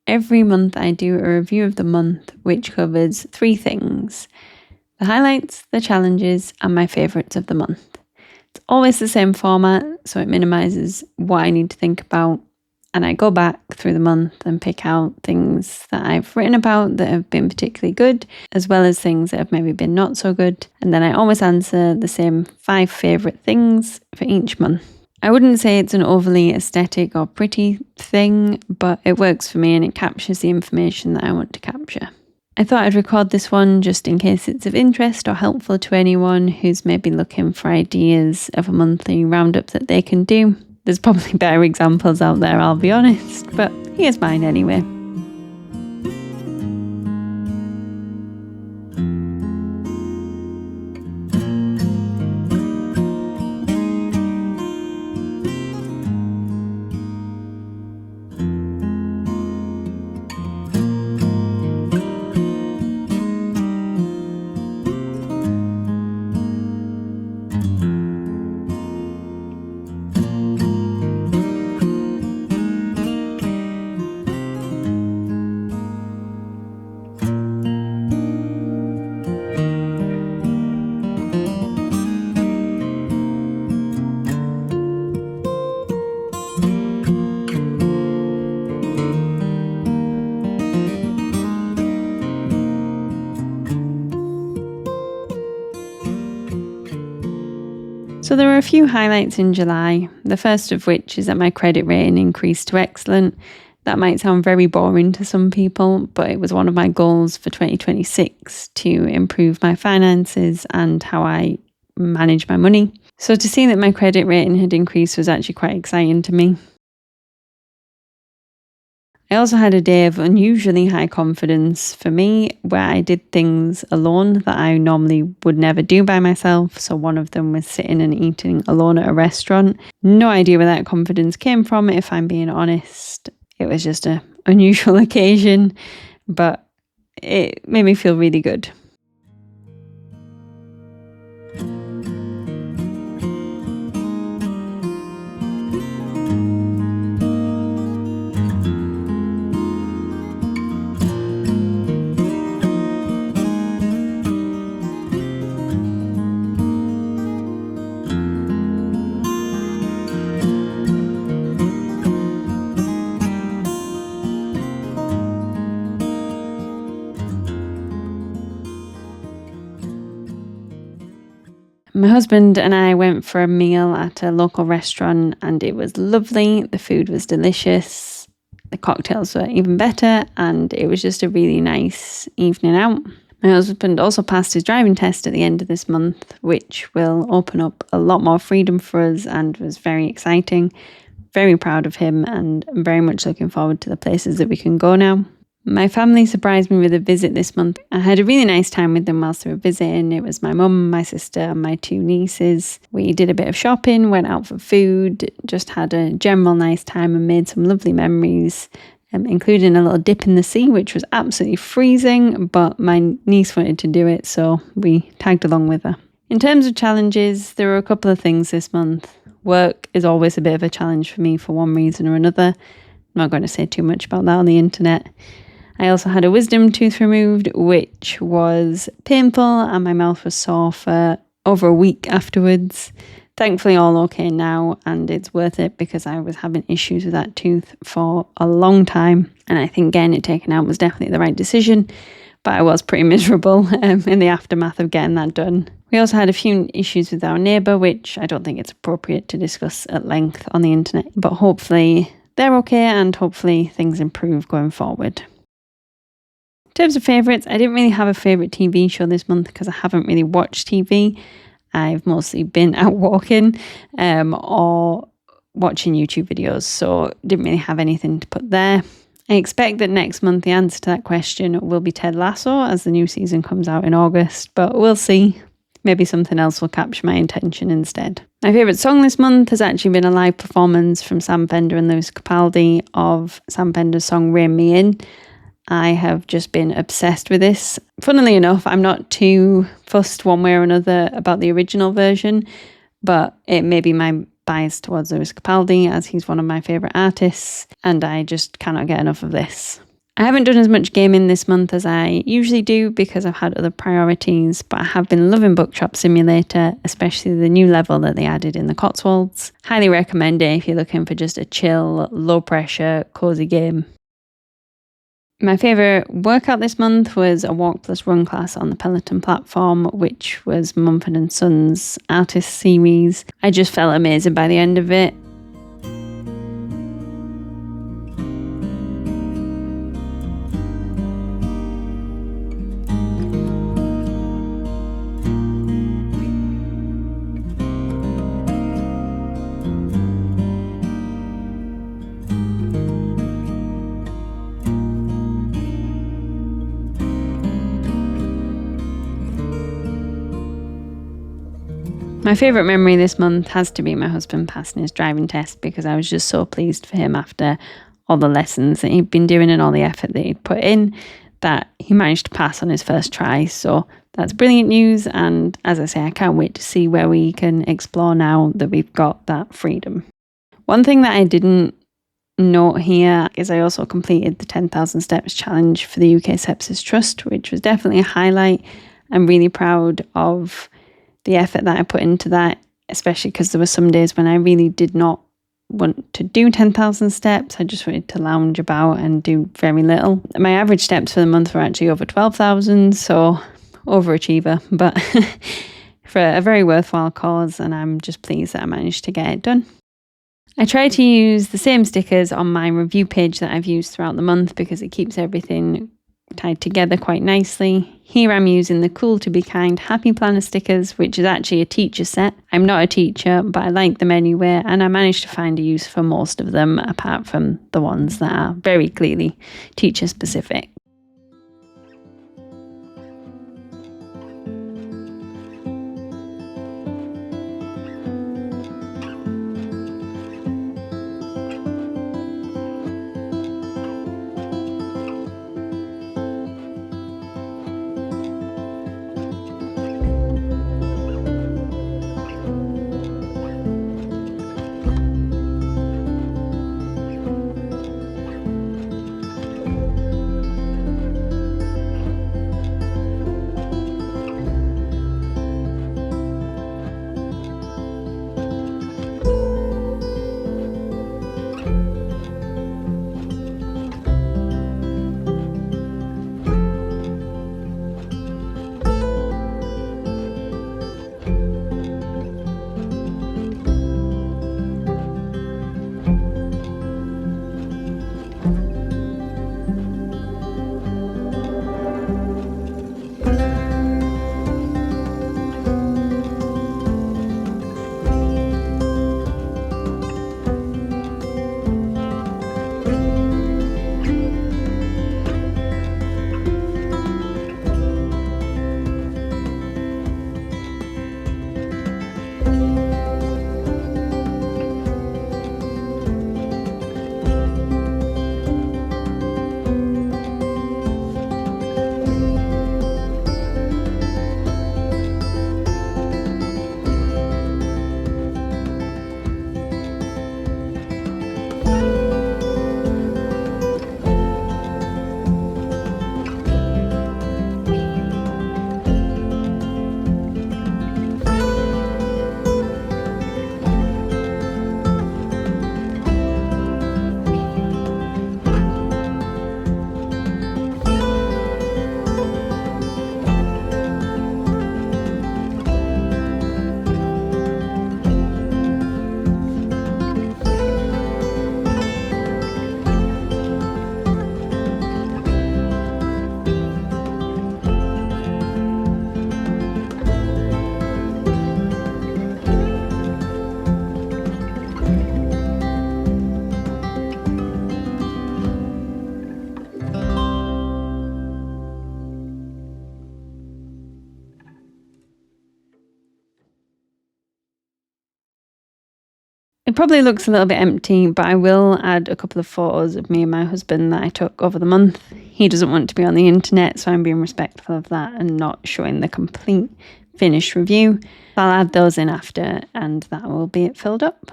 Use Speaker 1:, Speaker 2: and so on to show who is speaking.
Speaker 1: every month I do a review of the month, which covers 3 things: the highlights, the challenges, and my favourites of the month. It's always the same format, so it minimises what I need to think about, and I go back through the month and pick out things that I've written about that have been particularly good, as well as things that have maybe been not so good, and then I always answer the same 5 favourite things for each month. I wouldn't say it's an overly aesthetic or pretty thing, but it works for me and it captures the information that I want to capture. I thought I'd record this one just in case it's of interest or helpful to anyone who's maybe looking for ideas of a monthly roundup that they can do. There's probably better examples out there, I'll be honest, but here's mine anyway. So there were a few highlights in July, the first of which is that my credit rating increased to excellent. That might sound very boring to some people, but it was one of my goals for 2026 to improve my finances and how I manage my money. So to see that my credit rating had increased was actually quite exciting to me. I also had a day of unusually high confidence for me, where I did things alone that I normally would never do by myself. So one of them was sitting and eating alone at a restaurant. No idea where that confidence came from, if I'm being honest. It was just an unusual occasion, but it made me feel really good. My husband and I went for a meal at a local restaurant and it was lovely. The food was delicious. The cocktails were even better and it was just a really nice evening out. My husband also passed his driving test at the end of this month, which will open up a lot more freedom for us and was very exciting. Very proud of him and I'm very much looking forward to the places that we can go now. My family surprised me with a visit this month. I had a really nice time with them whilst they were visiting. It was my mum, my sister and my 2 nieces. We did a bit of shopping, went out for food, just had a general nice time and made some lovely memories, including a little dip in the sea, which was absolutely freezing, but my niece wanted to do it, so we tagged along with her. In terms of challenges, there were a couple of things this month. Work is always a bit of a challenge for me for one reason or another. I'm not going to say too much about that on the internet. I also had a wisdom tooth removed, which was painful and my mouth was sore for over a week afterwards. Thankfully all okay now and it's worth it because I was having issues with that tooth for a long time and I think getting it taken out was definitely the right decision, but I was pretty miserable in the aftermath of getting that done. We also had a few issues with our neighbour, which I don't think it's appropriate to discuss at length on the internet, but hopefully they're okay and hopefully things improve going forward. In terms of favourites, I didn't really have a favourite TV show this month because I haven't really watched TV. I've mostly been out walking or watching YouTube videos, so didn't really have anything to put there. I expect that next month the answer to that question will be Ted Lasso as the new season comes out in August, but we'll see. Maybe something else will capture my attention instead. My favourite song this month has actually been a live performance from Sam Fender and Lewis Capaldi of Sam Fender's song Rein Me In. I have just been obsessed with this. Funnily enough, I'm not too fussed one way or another about the original version, but it may be my bias towards Lewis Capaldi as he's one of my favourite artists and I just cannot get enough of this. I haven't done as much gaming this month as I usually do because I've had other priorities, but I have been loving Bookshop Simulator, especially the new level that they added in the Cotswolds. Highly recommend it if you're looking for just a chill, low pressure, cozy game. My favourite workout this month was a walk plus run class on the Peloton platform, which was Mumford & Sons artist series. I just felt amazing by the end of it. My favourite memory this month has to be my husband passing his driving test, because I was just so pleased for him after all the lessons that he'd been doing and all the effort that he'd put in, that he managed to pass on his first try. So that's brilliant news, and as I say, I can't wait to see where we can explore now that we've got that freedom. One thing that I didn't note here is I also completed the 10,000 steps challenge for the UK Sepsis Trust, which was definitely a highlight. I'm really proud of the effort that I put into that, especially because there were some days when I really did not want to do 10,000 steps. I just wanted to lounge about and do very little. My average steps for the month were actually over 12,000, so overachiever, but for a very worthwhile cause, and I'm just pleased that I managed to get it done. I try to use the same stickers on my review page that I've used throughout the month because it keeps everything tied together quite nicely. Here I'm using the Cool to Be Kind Happy Planner stickers, which is actually a teacher set. I'm not a teacher, but I like them anyway, and I managed to find a use for most of them, apart from the ones that are very clearly teacher specific. It probably looks a little bit empty, but I will add a couple of photos of me and my husband that I took over the month. He doesn't want to be on the internet, so I'm being respectful of that and not showing the complete finished review. I'll add those in after, and that will be it filled up.